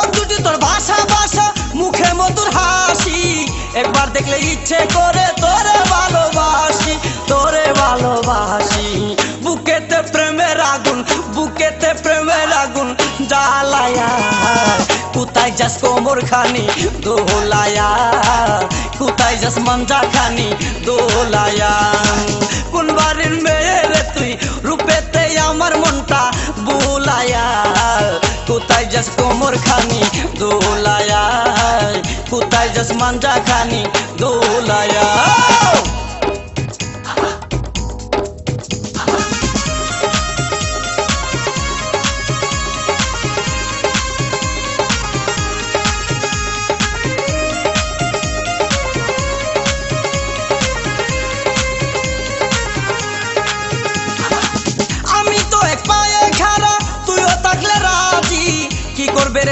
চোখ দুটি তোর ভাষা ভাষা, মুখে মধুর হাসি, একবার দেখলে ইচ্ছে করে তোরে ভালোবাসি, তোরে ভালোবাসি। বুকেতে প্রেমের আগুন, বুকেতে প্রেমের আগুন জ্বালায়া, কোথায় যাস কোমর খানি দোলায়া, কোথায় যাস মঞ্জা খানি দোলায়া। কোন বাড়ির মেয়ে রে তুই, রূপেতে আমার মনটা বুলায়া, কোথায় যাস কোমর খানি দোলায়া, কোথায় যাস মঞ্জা খানি দোলায়া।